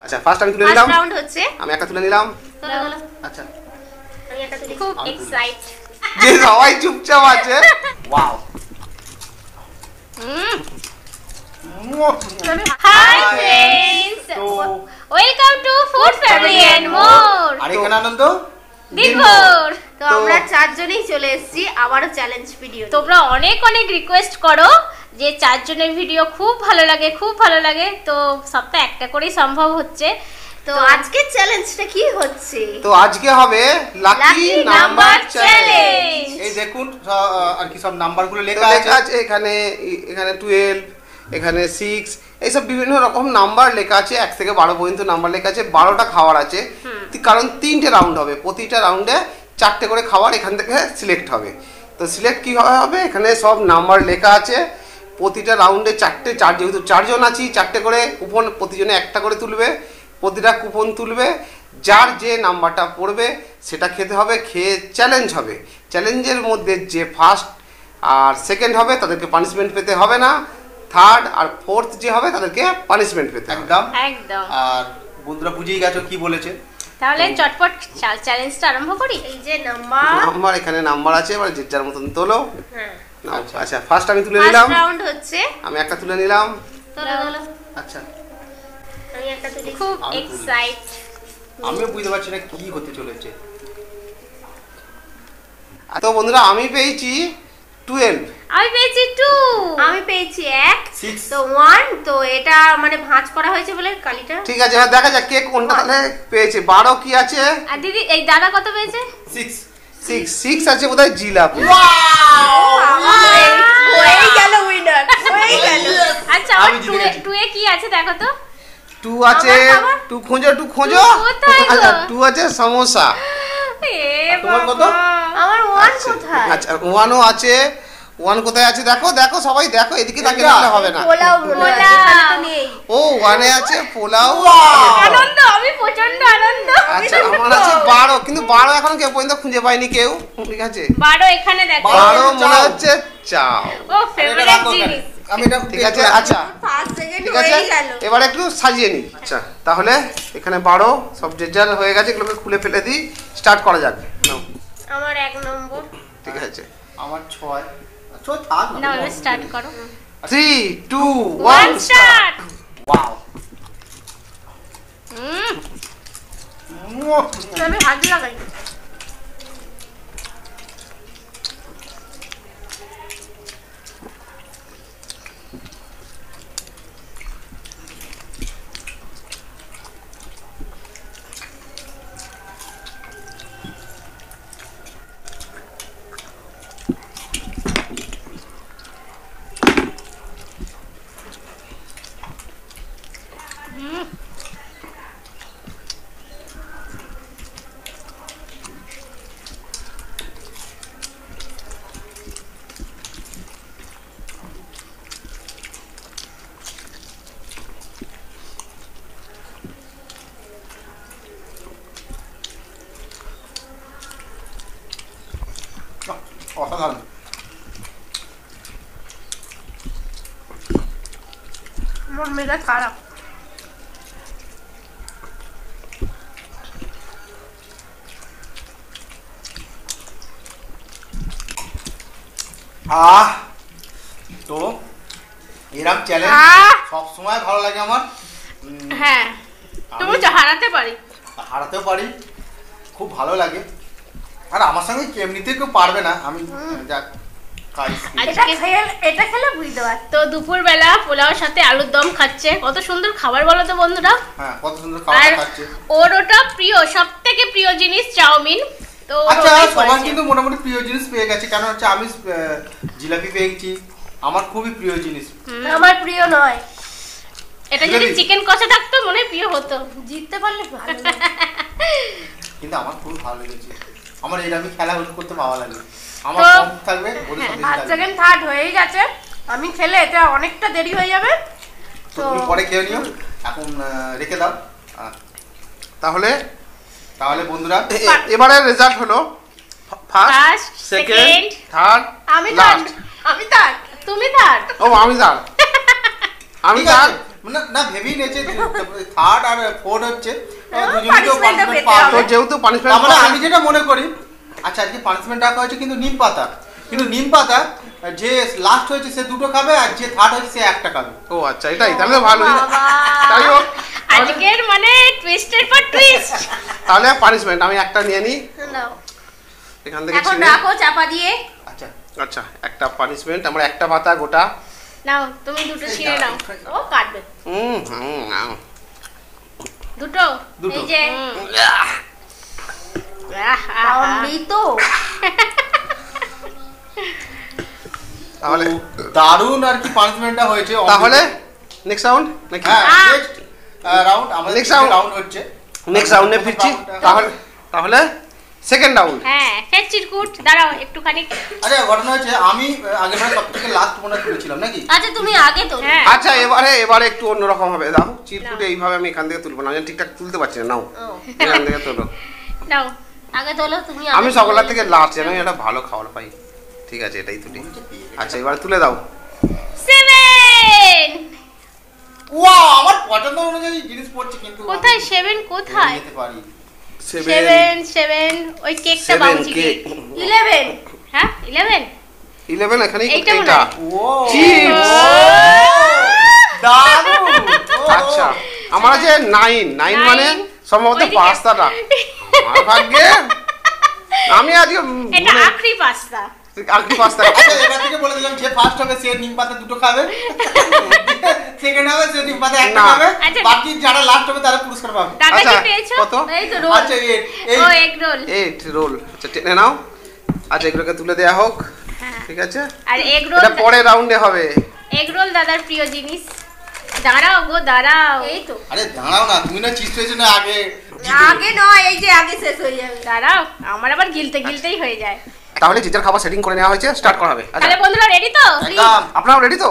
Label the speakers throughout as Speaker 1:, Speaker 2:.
Speaker 1: আচ্ছা ফার্স্ট আমি তুলে নিলাম।
Speaker 2: রাউন্ড হচ্ছে
Speaker 1: আমি একটা তুলে নিলাম।
Speaker 2: চলো
Speaker 1: আচ্ছা
Speaker 2: আমি একটা তুলি। খুব এক্সাইট
Speaker 1: যে সবাই চুপচাপ আছে। Wow
Speaker 2: hi friends welcome to food family and more.
Speaker 1: আর এখানে আনন্দ
Speaker 2: দিনভর তো আমরা চারজনেই চলে এসেছি আবারও চ্যালেঞ্জ ভিডিও। তোমরা অনেক অনেক রিকোয়েস্ট করো যে চারজনের ভিডিও খুব ভালো লাগে তো সপ্তাহে একটা করেই সম্ভব হচ্ছে। তো আজকে চ্যালেঞ্জটা কি হচ্ছে?
Speaker 1: তো আজকে হবে লাকি নাম্বার চ্যালেঞ্জ। এই দেখুন আর কি সব নাম্বারগুলো লেখা আছে। এখানে 12, এখানে 6, এইসব বিভিন্ন রকম নাম্বার লেখা আছে। 1 থেকে 12 পর্যন্ত নাম্বার লেখা আছে। 12টা খাবার আছে, কারণ 3টে রাউন্ড হবে। প্রতিটা রাউন্ডে 4টে করে খাবার এখান থেকে সিলেক্ট হবে। তো সিলেক্ট কীভাবে হবে, এখানে সব নাম্বার লেখা আছে। প্রতিটা রাউন্ডে 4টে, যেহেতু 4 জন আছি 4টে করে কুপন, প্রতিজনে একটা করে তুলবে। প্রতিটা কুপন তুলবে, যার যে নাম্বারটা পড়বে সেটা খেতে হবে। খেয়ে চ্যালেঞ্জ হবে। চ্যালেঞ্জের মধ্যে যে ফার্স্ট আর সেকেন্ড হবে তাদেরকে পানিশমেন্ট পেতে হবে না। থার্ড আর ফোর্থ যে হবে তাদেরকে পানিশমেন্ট পেতে হবে।
Speaker 2: একদম।
Speaker 1: আর বন্ধুরা বুঝেই গেছো কি বলেছে।
Speaker 2: তাহলে চটপট চ্যালেঞ্জটা আরম্ভ করি। এই যে নাম্বার
Speaker 1: এখানে নাম্বার আছে, এবার যে যার মতন তোলো।
Speaker 2: হ্যাঁ
Speaker 1: আচ্ছা ফার্স্ট আমি তুলে নিলাম।
Speaker 2: ফার্স্ট রাউন্ড হচ্ছে,
Speaker 1: আমি একটা তুলে নিলাম।
Speaker 2: তোলো।
Speaker 1: আচ্ছা
Speaker 2: আমি একটা তুলি। খুব এক্সাইট।
Speaker 1: আমিও বুঝতে পারছি না কি হতে চলেছে। তো বন্ধুরা আমি পেয়েছি 12,
Speaker 2: আমি পেয়েছি 2, আমি পেয়েছি 1,
Speaker 1: 6,
Speaker 2: তো 1। তো এটা মানে ভাঁজ করা হয়েছে বলে কালিটা।
Speaker 1: ঠিক আছে, এবার দেখা যাক কে কোনটা তাহলে পেয়েছে। 12 কি আছে?
Speaker 2: আর দিদি এই দাদা কত পেয়েছে?
Speaker 1: 6 আছে বোধহয় জিলাপি।
Speaker 2: হয়ে গেল উইনার, হয়ে গেল। আচ্ছা আর 2 এ কি আছে দেখো তো।
Speaker 1: 2 আছে, 2 খোঁজো। আচ্ছা 2 আছে সমোসা। তোমার কত?
Speaker 2: আমার 1 কোথায়?
Speaker 1: আচ্ছা 1ও আছে। 1 কোথায় আছে দেখো, সবাই দেখো, এদিকে তাকিয়ে থাকলে হবে না।
Speaker 2: পোলাও এখানে তো নেই।
Speaker 1: ও 1 এ আছে পোলাও।
Speaker 2: আনন্দ, আমি প্রচন্ড আনন্দ।
Speaker 1: আচ্ছা আমার আছে 12, কিন্তু 12 এখন কেউ পর্যন্ত খুঁজে পাইনি কেউ। ঠিক আছে
Speaker 2: 12 এখানে দেখো।
Speaker 1: 12 মনে হচ্ছে চাও।
Speaker 2: ও ফেভারিট জিনিস।
Speaker 1: আমি এটা ঠিক আছে। আচ্ছা
Speaker 2: ফার্স্ট সেকেন্ড
Speaker 1: ঠিক
Speaker 2: হয়ে
Speaker 1: আছে,
Speaker 2: গেল।
Speaker 1: এবার একটু সাজিয়ে নিই। আচ্ছা তাহলে এখানে 12 সব জেজাল হয়ে গেছে, এগুলোকে খুলে ফেলে দিই। স্টার্ট করা যাক। নাও
Speaker 2: আমার 1 নম্বর।
Speaker 1: ঠিক আছে,
Speaker 3: আমার 6 থাক
Speaker 2: নাও এবার স্টার্ট করো।
Speaker 1: 3, 2,
Speaker 2: 1
Speaker 1: 1
Speaker 2: স্টার্ট।
Speaker 3: ওয়াও
Speaker 2: আমি হাত লাগাই।
Speaker 3: অসাধারণ।
Speaker 2: আমার মেজাজ খারাপ।
Speaker 3: তো এরকম চ্যালেঞ্জ সবসময় ভালো লাগে আমার।
Speaker 2: হ্যাঁ তুমি তো হারাতে পারি,
Speaker 3: হারাতেও পারি, খুব ভালো লাগে। আর আমার সঙ্গে এমনিতে কেউ পারবে না। আমি যাক খাই।
Speaker 2: এটা খেলে বুঝতে পার। তো দুপুরবেলা পোলাওর সাথে আলুর দম খাচ্ছে, কত সুন্দর খাবার বলো তো বন্ধুরা।
Speaker 3: হ্যাঁ কত সুন্দর খাবার খাচ্ছে।
Speaker 2: ওর ওটা প্রিয়, সবথেকে প্রিয় জিনিস চাউমিন। তো
Speaker 3: আচ্ছা সবার কিন্তু মোটামুটি প্রিয় জিনিস পেয়ে গেছে, কেন হচ্ছে আমি জিলাপি পেয়েছি, আমার খুবই প্রিয় জিনিস।
Speaker 2: আমার প্রিয় নয়। এটা যদি চিকেন কষা থাকতো মনে প্রিয় হতো, জিততে পারলে ভালো।
Speaker 3: কিন্তু আমার খুব ভালো লেগেছে। আমার এটা আমি খেলা করতে ভালো লাগে। আমার কম থাকবে, ওদের সব বেশি থাকবে।
Speaker 2: সেকেন্ড থার্ড হয়েই গেছে। আমি খেলে এটা অনেকটা দেরি হয়ে যাবে,
Speaker 3: তো তুমি পরে খেয়ে নিও, এখন রেখে দাও।
Speaker 1: তাহলে
Speaker 3: বন্ধুরা
Speaker 1: এবারে রেজাল্ট হলো ফার্স্ট, সেকেন্ড, থার্ড,
Speaker 2: আমি থার্ড, তুমি থার্ড।
Speaker 1: ও আমি থার্ড।
Speaker 3: না না ভেবেই নেছে থার্ড আর ফোর্থ হচ্ছে দুজনেকেও পানিশমেন্ট পাবে।
Speaker 1: তো যেহেতু পানিশমেন্ট
Speaker 3: আমরা আমি যেটা মনে করি আচ্ছা আজকে পানিশমেন্ট রাখা হয়েছে কিন্তু নিম পাতা যে লাস্ট হয়েছে সে দুটো খাবে আর যে থার্ড হয়েছে সে একটা খাবে।
Speaker 1: ও আচ্ছা এটাই তাহলে ভালোই। তাই হোক
Speaker 2: আজকের মানে টুইস্টের পর টুইস্ট।
Speaker 1: তাহলে পানিশমেন্ট আমি একটা নিয়ে নিই
Speaker 2: নাও
Speaker 1: এখান থেকে
Speaker 2: এখন
Speaker 1: ছিনে।
Speaker 2: রাখো চাপা দিয়ে।
Speaker 3: আচ্ছা
Speaker 1: আচ্ছা একটা পানিশমেন্ট আমরা একটা পাতা গোটা।
Speaker 2: নাও তুমি দুটো ছিঁড়ে নাও। ও কাটবে দুটো এই যে অমৃত।
Speaker 1: তাহলে
Speaker 3: দারুণ আর কি পানিশমেন্টটা হয়েছে।
Speaker 1: তাহলে নেক্সট রাউন্ড নাকি?
Speaker 3: হ্যাঁ নেক্সট রাউন্ড আমাদের
Speaker 1: Next
Speaker 3: নেক্সট
Speaker 1: round.
Speaker 3: রাউন্ড হচ্ছে।
Speaker 1: নেক্সট রাউন্ডে ফিরছি। তাহলে সেকেন্ড রাউন্ড।
Speaker 2: হ্যাঁ ফের চিরকুট দাঁড়াও একটুখানি।
Speaker 3: আরে ঘটনা হচ্ছে আমি আগেরবার সবথেকে লাস্ট মনে করেছিলাম নাকি?
Speaker 2: আচ্ছা তুমি আগে তো। হ্যাঁ
Speaker 1: আচ্ছা এবারে একটু অন্যরকম হবে। দাও চিরকুটে এইভাবে আমি এখান থেকে তুলবো না, আমি ঠিকঠাক তুলতে পারছি না। নাও এখান থেকে তোলো।
Speaker 2: নাও আগে তোলো তুমি।
Speaker 1: আমি সকলের থেকে লাস্ট যেন এটা ভালো খাবার পাই। ঠিক আছে এটাই তুলি। আচ্ছা এবার তুলে দাও।
Speaker 2: 7
Speaker 3: ওয়াও আমার পছন্দ অনুযায়ী জিনিস পড়ছে কিন্তু
Speaker 2: কোথায় 7 কোথায়?
Speaker 3: নিতে পারি।
Speaker 2: 7 ওই কেকটা বাউন্সি কেক। 11 হ্যাঁ
Speaker 1: 11 এখানে
Speaker 2: এইটা মনে
Speaker 1: এইটা।
Speaker 2: হয়।
Speaker 3: ও
Speaker 1: চিপস।
Speaker 3: দারুণ।
Speaker 1: আচ্ছা আমার আছে 9 মানে সম্ভবত
Speaker 2: ওইদিকে।
Speaker 1: পাস্তাটা। আমার ভাগ্যে আমি আজকে
Speaker 2: এটা আখরি পাস্তা।
Speaker 1: আখরি পাস্তা।
Speaker 3: আচ্ছা এবার থেকে বলে দিলাম যে ফার্স্ট হবে সে নিম পাতা দুটো খাবে, সেকেন্ড হবে সে নিম পাতা একটা
Speaker 1: না।
Speaker 3: খাবে,
Speaker 2: আচ্ছা।
Speaker 3: বাকি যারা লাস্ট হবে তারা পুরস্কার পাবে।
Speaker 2: দাদা কি
Speaker 1: আচ্ছা,
Speaker 2: পেয়েছো?
Speaker 1: কত?
Speaker 2: এই তো রোল।
Speaker 3: আচ্ছা এই
Speaker 2: ও এগ রোল।
Speaker 1: 8 রোল। আচ্ছা টেনে নাও। আচ্ছা এগুলোকে তুলে দেয়া হোক। ঠিক আছে
Speaker 2: আর এগ রোল।
Speaker 1: এটা পরে রাউন্ডে হবে।
Speaker 2: এগ রোল দাদার প্রিয় জিনিস। দাঁড়াও গো দাঁড়াও। এই তো
Speaker 3: আরে দাঁড়াও না তুমি না চিজ পেয়েছো না আগে
Speaker 2: আগে নয় এই যে আগে শেষ হয়ে যাবে। দাঁড়াও আমার আবার গিলতেই হয়ে যায়।
Speaker 1: তাহলে জিজার খাবার সেটিং করে নেওয়া হয়েছে, স্টার্ট করা হবে। আচ্ছা
Speaker 2: তাহলে বন্ধুরা রেডি তো?
Speaker 3: একদম।
Speaker 1: আপনারাও রেডি তো?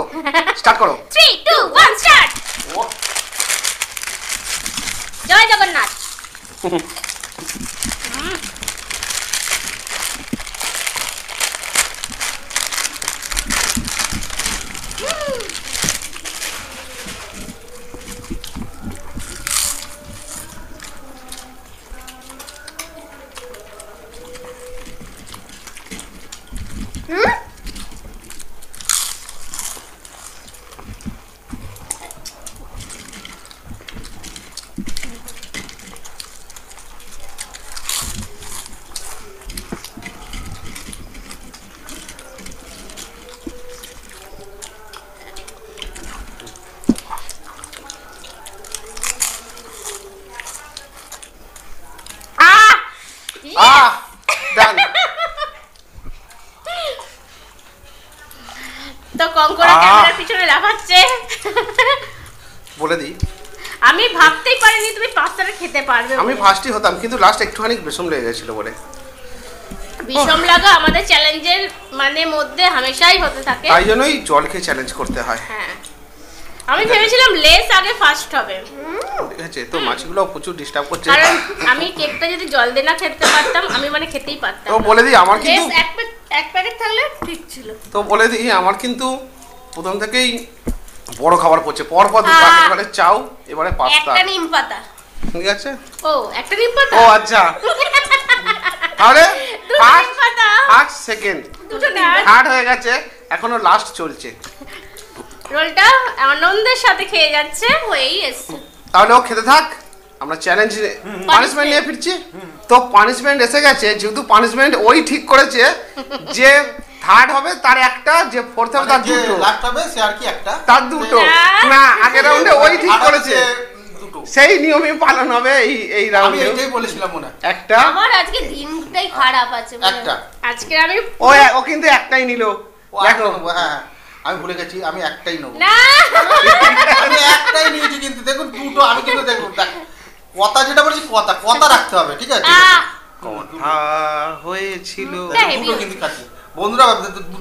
Speaker 1: স্টার্ট করো।
Speaker 2: 3 2 1 স্টার্ট।
Speaker 3: ও,
Speaker 2: জয় জগন্নাথ।
Speaker 1: ডান।
Speaker 2: তো কঙ্করা ক্যামেরার পিছনে লাফাচ্ছে।
Speaker 1: বলে দিই
Speaker 2: আমি ভাবতেই পারিনি তুমি পাস্তাটা খেতে পারবে।
Speaker 1: আমি ফার্স্টই হতাম কিন্তু লাস্ট একটুখানি বেশম লেগে গেছিল বলে।
Speaker 2: বিষম লাগা আমাদের চ্যালেঞ্জের মানে মধ্যে হামেশাই হতে থাকে।
Speaker 1: তাই জন্যই জল খেয়ে চ্যালেঞ্জ করতে হয়।
Speaker 2: হ্যাঁ আমি ভেবেছিলাম লেস আগে ফার্স্ট হবে।
Speaker 1: ঠিক আছে তো মাছগুলো প্রচুর ডিস্টার্ব করছে।
Speaker 2: কারণ আমি কেকটা যদি জল দিয়ে না খেতে পারতাম আমি মানে খেতেই পারতাম।
Speaker 1: তো বলে দিই আমার কিন্তু
Speaker 2: লেস এক প্যাকেট থাকলে ঠিক ছিল।
Speaker 1: তো বলে দিই আমার কিন্তু প্রথম থেকেই বড় খাবার পড়ছে। পরপর দুটো এবারে চাও এবারে পাস্তা।
Speaker 2: একটা নিম পাতা।
Speaker 1: ঠিক আছে
Speaker 2: ও একটা নিম পাতা।
Speaker 1: ও আচ্ছা তাহলে
Speaker 2: দুটো নিম পাতা।
Speaker 1: ফার্স্ট সেকেন্ড
Speaker 2: দুটো নিম পাতা।
Speaker 1: থার্ড হয়ে গেছে, এখনো লাস্ট চলছে।
Speaker 2: রোলটা আনন্দের সাথে খেয়ে যাচ্ছে হয়েই এসছে।
Speaker 1: তাহলে ও খেতে থাক, আমরা চ্যালেঞ্জ পানিশমেন্ট নিয়ে ফিরছি। তো পানিশমেন্ট এসে গেছে, যেহেতু পানিশমেন্ট ওই ঠিক করেছে যে থার্ড হবে তার একটা, যে ফোর্থ হবে তার দুটো,
Speaker 3: লাস্ট হবে সে আর কি একটা
Speaker 1: তার দুটো। না আগের রাউন্ডে ওই ঠিক করেছে,
Speaker 3: দুটো
Speaker 1: সেই নিয়মই পালন হবে এই
Speaker 3: আমি
Speaker 1: রাউন্ডে।
Speaker 3: এটাই বলেছিলাম মনে হয়।
Speaker 1: একটা
Speaker 2: আমার আজকে দিনটাই খারাপ আছে।
Speaker 3: একটা
Speaker 2: আজকে আমি
Speaker 1: ও কিন্তু একটাই নিল।
Speaker 3: ও
Speaker 1: দেখো
Speaker 3: হ্যাঁ আমি ভুলে গেছি, আমি একটাই নেবো।
Speaker 2: না
Speaker 3: আমি একটাই নিয়েছি কিন্তু দেখুন দুটো। আমি কিন্তু দেখুন কথা যেটা বলছি কথা রাখতে হবে, ঠিক আছে?
Speaker 1: কথা হয়েছিল।
Speaker 3: দুটো কিন্তু খাচ্ছি বন্ধুরা,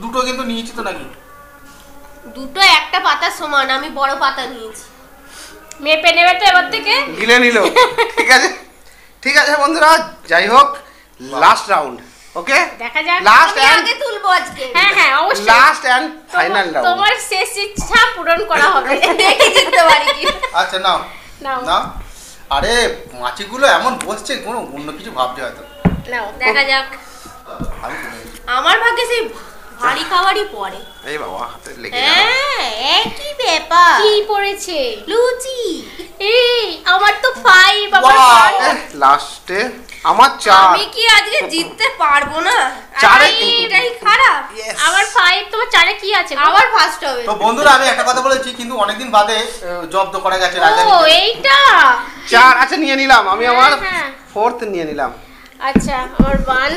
Speaker 3: দুটো কিন্তু নিয়েছি তো নাকি?
Speaker 2: দুটো একটা পাতার সমান, আমি বড় পাতা নিয়েছি। মেপে নেবে তো এবার থেকে।
Speaker 1: গিলে নিল। ঠিক আছে ঠিক আছে বন্ধুরা, যাই হোক লাস্ট রাউন্ড। ওকে
Speaker 2: দেখা যাক।
Speaker 1: লাস্ট
Speaker 4: আমি
Speaker 1: এন্ড
Speaker 4: আগে তুলবো আজকে।
Speaker 2: হ্যাঁ অবশ্যই
Speaker 1: লাস্ট এন্ড ফাইনাল রাউন্ড।
Speaker 2: তোমার শেষ ইচ্ছা পূরণ করা হবে।
Speaker 4: দেখি জিততে পারি কি।
Speaker 3: আচ্ছা নাও
Speaker 2: নাও
Speaker 3: নাও। আরে মাছিগুলো এমন বসছে কোনো অন্য কিছু ভাবছে হয়তো।
Speaker 2: নাও দেখা যাক।
Speaker 3: আমি তুলে নিচ্ছি।
Speaker 4: আমার ভাগ্যে সেই ভারী খাবারই পড়ে।
Speaker 1: এই বাবা হাতে লেগে গেল।
Speaker 4: হ্যাঁ একই ব্যাপার।
Speaker 2: কি পড়েছে?
Speaker 4: লুচি।
Speaker 2: এই আমার তো 5 বাবা।
Speaker 3: Wow!
Speaker 1: লাস্টে আমার 4।
Speaker 4: আমি কি আজকে জিততে পারবো না?
Speaker 1: চারে
Speaker 4: এটাই খারাপ।
Speaker 1: Yes!
Speaker 2: আমার 5 তোমার 4 এ কি আছে?
Speaker 4: আবার ফার্স্ট হবে।
Speaker 3: তো বন্ধুরা আমি একটা কথা বলেছি কিন্তু অনেকদিন বাদে জব্দ করা গেছে
Speaker 2: ও
Speaker 3: রাজধানীতে।
Speaker 2: এইটা
Speaker 1: 4 আচ্ছা নিয়ে নিলাম আমি আমার
Speaker 2: হ্যাঁ।
Speaker 1: 4th নিয়ে নিলাম।
Speaker 2: আচ্ছা আমার 1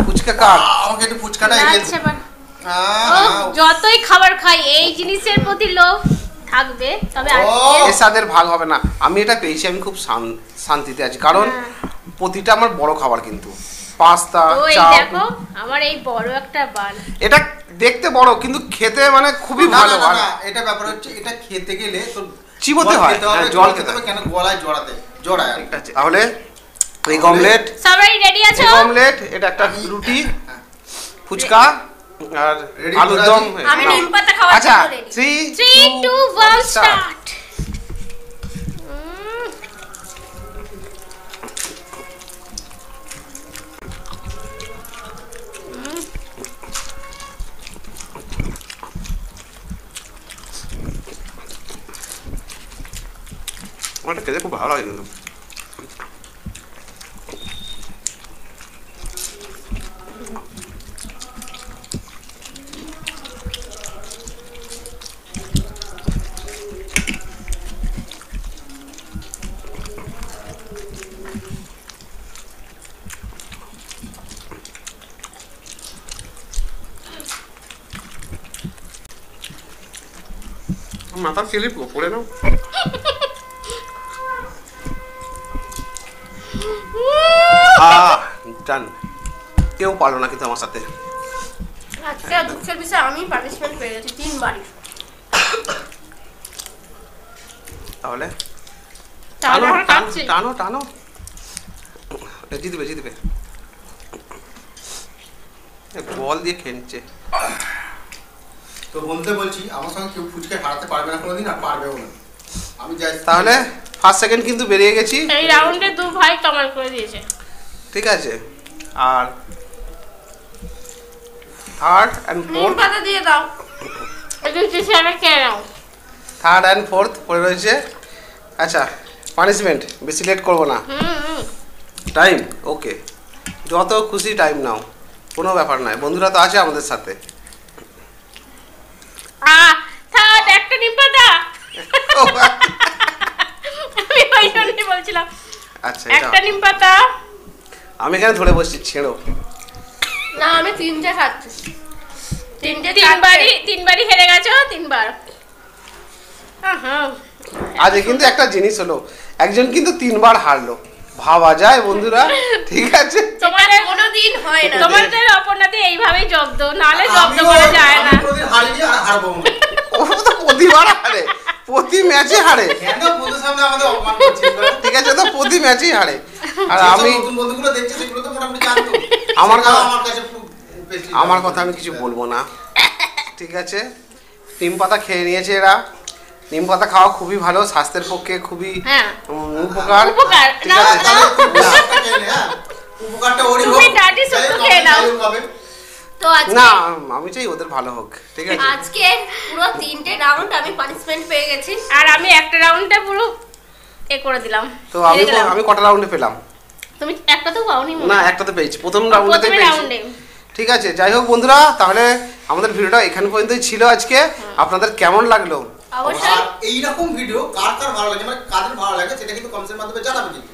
Speaker 1: ফুচকা কাট।
Speaker 3: আমাকে একটু ফুচকাটা এগিয়ে
Speaker 2: আচ্ছা
Speaker 3: দিন।
Speaker 2: যতই খাবার খাই এই জিনিসের প্রতি লোভ থাকবে তবে আজকে
Speaker 1: এসাদের ভাগ হবে না। আমি এটা পেয়েছি আমি খুব শান্তিতে আছি কারণ প্রতিটা আমার বড় খাবার কিন্তু পাস্তা
Speaker 2: তো এই
Speaker 1: চাপ
Speaker 2: দেখো আমার এই বড় একটা বান।
Speaker 1: এটা দেখতে বড় কিন্তু খেতে মানে খুবই ভালো
Speaker 3: না, না, এটা ব্যাপার হচ্ছে এটা খেতে গেলে তোর
Speaker 1: চিবোতে হয়, হ্যাঁ, জল খেতে
Speaker 3: হবে কেন গলায় জড়ায়
Speaker 1: ঠিক আছে তাহলে এগ অমলেট
Speaker 2: সবাই রেডি আছো?
Speaker 1: এগ অমলেট এটা একটা রুটি ফুচকা আর
Speaker 3: Ready,
Speaker 1: আলুর দম
Speaker 4: আমি
Speaker 1: নাও।
Speaker 4: নিম পাতা খাওয়ার
Speaker 1: আচ্ছা
Speaker 4: জন্য ready।
Speaker 1: 3
Speaker 2: 3 2 1 স্টার্ট।
Speaker 1: আমার খেতে খুব ভালো লাগে কিন্তু মাথা স্লিপ পড়ে নাও ডান কেউ পারলো না কিন্তু আমার সাথে
Speaker 4: আজকে দুঃখের বিষয় আমি পানিশমেন্ট পেয়ে গেছি 3 বারই।
Speaker 1: তাহলে
Speaker 2: তাহলে
Speaker 1: টানো
Speaker 2: আমরা কাটছি।
Speaker 1: টানো টানো জিতবে জিতবে বল দিয়ে খেলছে
Speaker 3: তো বন্ধুদের বলছি আমার সঙ্গে কেউ ফুচকা হারাতে পারবে না কোনোদিন আর পারবেও না আমি যাই
Speaker 1: তাহলে ফার্স্ট সেকেন্ড কিন্তু বেরিয়ে গেছি
Speaker 2: এই রাউন্ডে 2 ভাই কামাল করে দিয়েছে।
Speaker 1: ঠিক আছে আর থার্ড এন্ড
Speaker 4: নিম
Speaker 1: ফোর্থ
Speaker 4: পাতা দিয়ে দাও।
Speaker 2: একটু হিসাবে খেয়ে নাও।
Speaker 1: থার্ড এন্ড ফোর্থ পড়ে রয়েছে আচ্ছা পানিশমেন্ট বেশি লেট করবো না টাইম ওকে যত খুশি টাইম নাও কোনো ব্যাপার নয় বন্ধুরা তো আছে আমাদের সাথে
Speaker 2: থার্ড একটা নিম পাতা। আমি ওই জন্যই বলছিলাম
Speaker 1: আচ্ছা
Speaker 2: একটা নিম পাতা।
Speaker 1: আমি এখানে ধরে বসছি ছেড়ো
Speaker 4: না আমি 3টে খাচ্ছি।
Speaker 2: 3বারই হেরে গেছো 3বার।
Speaker 1: আজ কিন্তু একটা জিনিস হলো একজন কিন্তু 3বার হারলো ভাবা যায় বন্ধুরা ঠিক আছে
Speaker 2: তোমাদের
Speaker 4: কোনোদিন হয় না।
Speaker 2: তোমাদের অপরাধে এইভাবেই জব্দ নালে জব্দ করা যায় না।
Speaker 3: আমি কোনোদিন হারিনি আর হারবো না
Speaker 1: ও তো প্রতিবার হারে প্রতি ম্যাচে হারে
Speaker 3: কেন বন্ধুদের সামনে আমাদের অপমান করছিস বল?
Speaker 1: ঠিক আছে তো প্রতি ম্যাচেই হারে আর
Speaker 3: যেসব
Speaker 1: আমি
Speaker 3: নতুন বন্ধুগুলো দেখছে সেগুলো তো মোটামুটি জানতো
Speaker 1: আমার
Speaker 3: সেটাও
Speaker 1: কথা-
Speaker 3: আমার কাছে খুব বেশি
Speaker 1: আমার কথা আমি কিছু বলবো না ঠিক আছে নিম পাতা খেয়ে নিয়েছে এরা নিম পাতা খাওয়া খুবই ভালো স্বাস্থ্যের পক্ষে খুবই
Speaker 2: হ্যাঁ
Speaker 1: উপকার
Speaker 2: উপকার।
Speaker 1: ঠিক
Speaker 2: নাও,
Speaker 1: আছে
Speaker 3: তাহলে তুই উপকারটা খেয়ে নে, হ্যাঁ? উপকারটা ওরই
Speaker 2: তুমি
Speaker 3: হোক।
Speaker 2: ডাটি
Speaker 3: যাই
Speaker 2: শুক্তো
Speaker 3: হোক,
Speaker 2: খেয়ে নাও।
Speaker 3: যাই হোক হবে।
Speaker 4: তো আজকে
Speaker 1: না আমি চাই ওদের ভালো হোক ঠিক আছে
Speaker 4: আজকে পুরো 3টে রাউন্ড আমি পানিশমেন্ট পেয়ে গেছি।
Speaker 2: আর আমি একটা রাউন্ডে পুরো এ করে দিলাম।
Speaker 1: তো আমি
Speaker 2: হেরে গেলাম।
Speaker 1: আমি কটা রাউন্ডে পেলাম
Speaker 2: তুমি একটা তো পাওনি মনে
Speaker 1: না
Speaker 2: হয়।
Speaker 1: একটা তো পেয়েছি প্রথম রাউন্ডে
Speaker 2: প্রথমে
Speaker 1: পেয়েছি
Speaker 2: রাউন্ডে
Speaker 1: ঠিক আছে যাই হোক বন্ধুরা তাহলে আমাদের ভিডিওটা এখান পর্যন্তই ছিল আজকে আপনাদের কেমন লাগলো
Speaker 4: অবশ্যই
Speaker 3: আর এইরকম ভিডিও কার কার ভালো লাগে মানে কাদের ভালো লাগে সেটা কিন্তু কমেন্টের মাধ্যমে জানাবে কিন্তু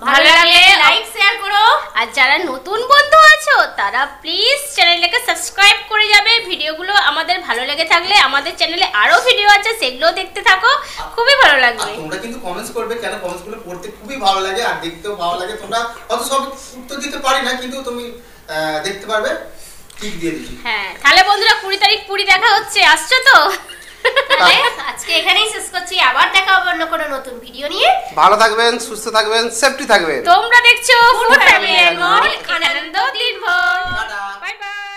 Speaker 2: ভালো লাগলে
Speaker 4: লাইক শেয়ার করো।
Speaker 2: আর যারা নতুন বন্ধু আছো তারা প্লিজ চ্যানেলটাকে সাবস্ক্রাইব করে যাবে। ভিডিওগুলো আমাদের ভালো লেগে থাকলে আমাদের চ্যানেলে আরো ভিডিও আছে সেগুলো দেখতে থাকো খুবই ভালো
Speaker 3: আর
Speaker 2: লাগবে।
Speaker 3: তোমরা কিন্তু কমেন্টস করবে কেন কমেন্টস গুলো পড়তে খুবই ভালো লাগে আর দেখতেও ভালো লাগে তোমরা হয়তো সব উত্তর দিতে পারি না কিন্তু তুমি দেখতে পারবে ঠিক দিয়ে দিচ্ছি
Speaker 2: হ্যাঁ তাহলে বন্ধুরা 20 তারিখ পুরী দেখা হচ্ছে আসছো তো তাহলে আজকে এখানেই শেষ করছি, আবার দেখা হবে অন্য কোনো নতুন ভিডিও নিয়ে।
Speaker 1: ভালো থাকবেন, সুস্থ থাকবেন, সেফটি থাকবেন।
Speaker 2: তোমরা দেখছো ফুড ফ্যামিলি, আনন্দ দিনভর।
Speaker 3: টাটা।
Speaker 2: Bye bye.